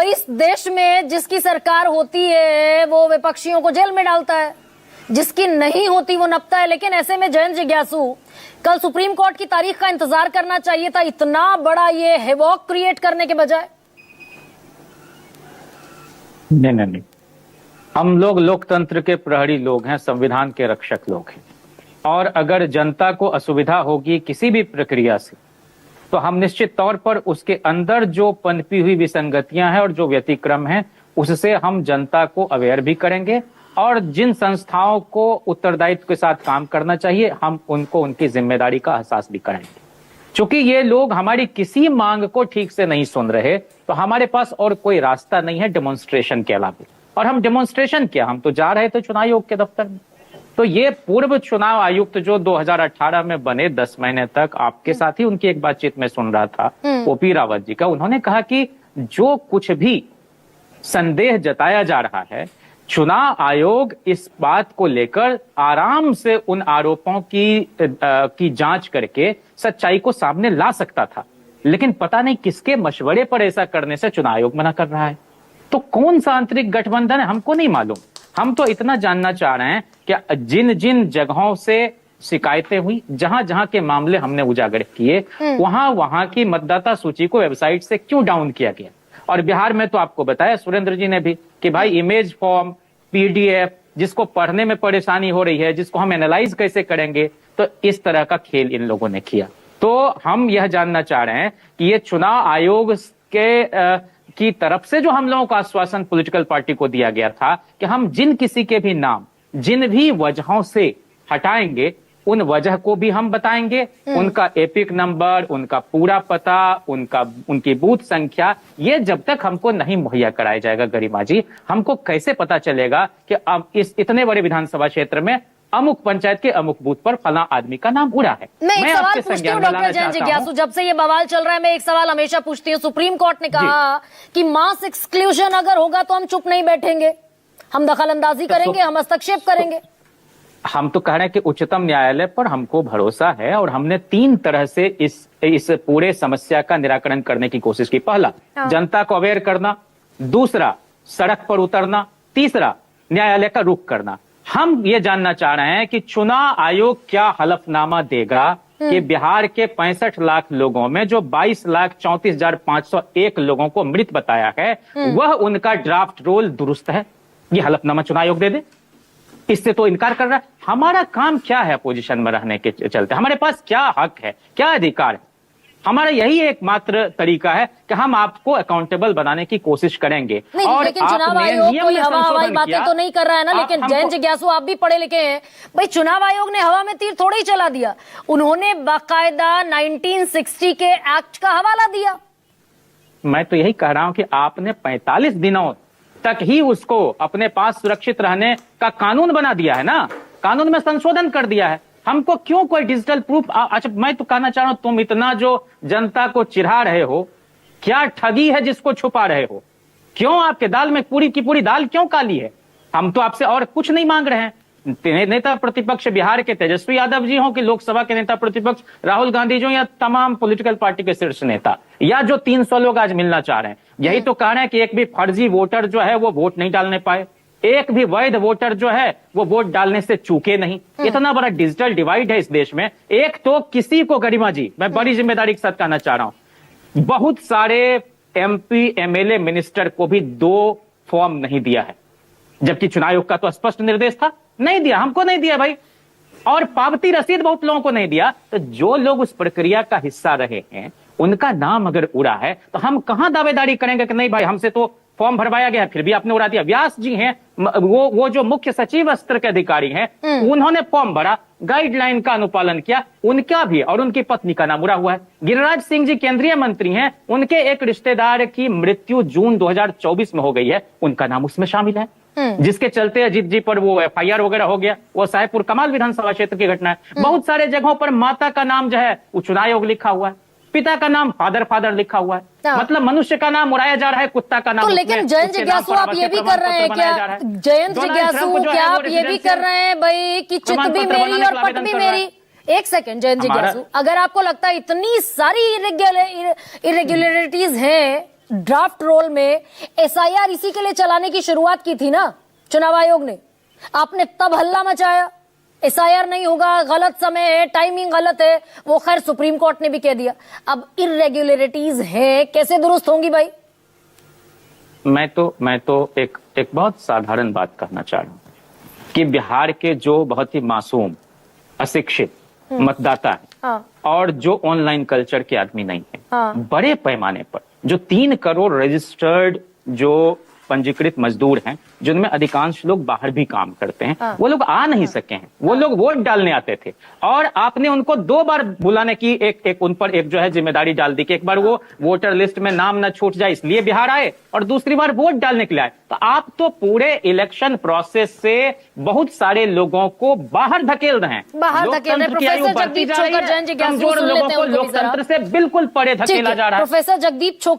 भाई इस देश में जिसकी सरकार होती है वो विपक्षियों को जेल में डालता है, जिसकी नहीं होती वो नपता है। लेकिन ऐसे में जयंत जिज्ञासु, कल सुप्रीम कोर्ट की तारीख का इंतजार करना चाहिए था, इतना बड़ा ये हेवॉक क्रिएट करने के बजाय। नहीं, हम लोग लोकतंत्र के प्रहरी लोग हैं, संविधान के रक्षक लोग हैं, और अगर जनता को असुविधा होगी किसी भी प्रक्रिया से तो हम निश्चित तौर पर उसके अंदर जो पनपी हुई विसंगतियां हैं और जो व्यतिक्रम हैं उससे हम जनता को अवेयर भी करेंगे, और जिन संस्थाओं को उत्तरदायित्व के साथ काम करना चाहिए हम उनको उनकी जिम्मेदारी का एहसास भी कराएंगे। चूंकि ये लोग हमारी किसी मांग को ठीक से नहीं सुन रहे तो हमारे पास और कोई रास्ता नहीं है डेमोन्स्ट्रेशन के अलावा। और हम डेमोन्स्ट्रेशन क्या, हम तो जा रहे थे चुनाव आयोग के दफ्तर में। तो ये पूर्व चुनाव आयुक्त जो 2018 में बने 10 महीने तक, आपके साथ ही उनकी एक बातचीत में सुन रहा था ओपी रावत जी का, उन्होंने कहा कि जो कुछ भी संदेह जताया जा रहा है चुनाव आयोग इस बात को लेकर आराम से उन आरोपों की जांच करके सच्चाई को सामने ला सकता था, लेकिन पता नहीं किसके मशवरे पर ऐसा करने से चुनाव आयोग मना कर रहा है। तो कौन सा आंतरिक गठबंधन है हमको नहीं मालूम। हम तो इतना जानना चाह रहे हैं कि जिन जिन जगहों से शिकायतें हुई, जहां जहां के मामले हमने उजागर किए, वहां वहां की मतदाता सूची को वेबसाइट से क्यों डाउन किया गया। और बिहार में तो आपको बताया सुरेंद्र जी ने भी कि भाई इमेज फॉर्म, पीडीएफ, जिसको पढ़ने में परेशानी हो रही है, जिसको हम एनालाइज कैसे करेंगे, तो इस तरह का खेल इन लोगों ने किया। तो हम यह जानना चाह रहे हैं कि ये चुनाव आयोग की तरफ से जो हम लोगों का आश्वासन पॉलिटिकल पार्टी को दिया गया था कि हम जिन किसी के भी नाम जिन भी वजहों से हटाएंगे उन वजह को भी हम बताएंगे, उनका एपिक नंबर, उनका पूरा पता, उनकी बूथ संख्या, ये जब तक हमको नहीं मुहैया कराया जाएगा गरिमा जी, हमको कैसे पता चलेगा कि अब इस इतने बड़े विधानसभा क्षेत्र में अमुक पंचायत के अमुक बूथ पर फला आदमी का नाम उड़ा है। मैं एक सवाल पूछती हूँ डॉक्टर जयंत जिज्ञासु, जब से ये बवाल चल रहा है मैं एक सवाल हमेशा पूछती हूँ। सुप्रीम कोर्ट ने कहा कि मास एक्सक्लूजन अगर होगा तो हम चुप नहीं बैठेंगे, हम दखल अंदाजी करेंगे, हम हस्तक्षेप करेंगे। हम तो कह रहे हैं कि उच्चतम न्यायालय पर हमको भरोसा है और हमने 3 तरह से इस पूरे समस्या का निराकरण करने की कोशिश की। पहला, जनता को अवेयर करना, दूसरा सड़क पर उतरना, तीसरा न्यायालय का रुख करना। हम ये जानना चाह रहे हैं कि चुनाव आयोग क्या हलफनामा देगा कि बिहार के 65 लाख लोगों में जो 22,34,501 लोगों को मृत बताया है वह उनका ड्राफ्ट रोल दुरुस्त है। ये हलफनामा चुनाव आयोग दे दे। इससे तो इनकार कर रहा है। हमारा काम क्या है अपोजिशन में रहने के चलते, हमारे पास क्या हक है, क्या अधिकार है? हमारा यही एकमात्र तरीका है कि हम आपको अकाउंटेबल बनाने की कोशिश करेंगे। नहीं, और लेकिन चुनाव आयोग कोई हवाई बातें तो नहीं कर रहा है ना। लेकिन जयंत जिज्ञासु, आप भी पढ़े लिखे हैं भाई, चुनाव आयोग ने हवा में तीर थोड़ा ही चला दिया, उन्होंने बाकायदा 1960 के एक्ट का हवाला दिया। मैं तो यही कह रहा हूं कि आपने 45 दिनों तक ही उसको अपने पास सुरक्षित रहने का कानून बना दिया है ना, कानून में संशोधन कर दिया है। हमको क्यों कोई डिजिटल प्रूफ? अच्छा, मैं तो कहना चाह रहा हूं, तुम इतना जो जनता को चिढ़ा रहे हो, क्या ठगी है जिसको छुपा रहे हो? क्यों आपके दाल में पूरी की पूरी दाल क्यों काली है? हम तो आपसे और कुछ नहीं मांग रहे हैं। नेता प्रतिपक्ष बिहार के तेजस्वी यादव जी हो कि लोकसभा के नेता प्रतिपक्ष राहुल गांधी जी हो या तमाम पॉलिटिकल पार्टी के शीर्ष नेता या जो 300 लोग आज मिलना चाह रहे हैं, यही तो कह रहे हैं कि एक भी फर्जी वोटर जो है वो वोट नहीं डालने पाए, एक भी वैध वोटर जो है वो वोट डालने से चूके नहीं। इतना बड़ा डिजिटल डिवाइड है इस देश में। एक तो किसी को, गरिमा जी, मैं बड़ी जिम्मेदारी के साथ कहना चाह रहा हूं, बहुत सारे एमपी, एमएलए, मिनिस्टर को भी 2 फॉर्म नहीं दिया है, जबकि चुनाव आयोग का तो स्पष्ट निर्देश था। नहीं दिया, हमको नहीं दिया भाई, और पावती रसीद बहुत लोगों को नहीं दिया। तो जो लोग उस प्रक्रिया का हिस्सा रहे हैं उनका नाम अगर उड़ा है तो हम कहां दावेदारी करेंगे कि नहीं भाई हमसे तो फॉर्म भरवाया गया फिर भी आपने उड़ा दिया। व्यास जी हैं, वो जो मुख्य सचिव स्तर के अधिकारी हैं, उन्होंने फॉर्म भरा, गाइडलाइन का अनुपालन किया, उनका भी और उनकी पत्नी का नाम उड़ा हुआ है। गिरिराज सिंह जी केंद्रीय मंत्री हैं, उनके एक रिश्तेदार की मृत्यु जून 2024 में हो गई है, उनका नाम उसमें शामिल है, जिसके चलते अजीत जी पर वो एफआईआर वगैरह हो गया। वो साहेबपुर कमाल विधानसभा क्षेत्र की घटना है। बहुत सारे जगहों पर माता का नाम जो है वो चुनाव आयोग लिखा हुआ है, पिता का नाम फादर लिखा हुआ है, मतलब मनुष्य का नाम उड़ाया जा रहा है, कुत्ता का नाम। तो लेकिन जयंत जिज्ञासु आप ये भी कर रहे हैं क्या? जयंत जिज्ञासु क्या आप ये भी कर रहे हैं भाई कि चित भी मेरी और पट भी मेरी? एक सेकंड जयंत जिज्ञासु, अगर आपको लगता है इतनी सारी इरेगुलरिटीज हैं ड्राफ्ट रोल में एसआईआर इसी के लिए चलाने की शुरुआत की थी ना चुनाव आयोग ने। आपने तब हल्ला मचाया, एसआईआर नहीं होगा, गलत समय है, टाइमिंग गलत है। वो खैर सुप्रीम कोर्ट ने भी कह दिया। अब इरेग्युलरिटीज है, कैसे दुरुस्त होंगी भाई? मैं तो एक बहुत साधारण बात कहना चाह रहा हूं कि बिहार के जो बहुत ही मासूम, अशिक्षित मतदाता है हाँ। और जो ऑनलाइन कल्चर के आदमी नहीं है, हाँ। बड़े पैमाने पर जो 3 करोड़ रजिस्टर्ड जो पंजीकृत मजदूर हैं, जिनमें अधिकांश लोग बाहर भी काम करते हैं, हाँ। वो लोग आ नहीं सके हैं। वो लोग वोट डालने आते थे और आपने उनको 2 बार बुलाने की एक उन पर एक जो है जिम्मेदारी डाल दी कि एक बार वो वोटर लिस्ट में नाम न छूट जाए इसलिए बिहार आए और दूसरी बार वोट डालने के लिए आए। तो आप तो पूरे इलेक्शन प्रोसेस से बहुत सारे लोगों को बाहर धकेल रहे हैं, बाहर धकेल रहे हैं। प्रोफेसर जगदीप छोकर जैन जी, कमजोर लोगों को लोकतंत्र से बिल्कुल परे धकेला जा रहा है। प्रोफेसर जगदीप छोकर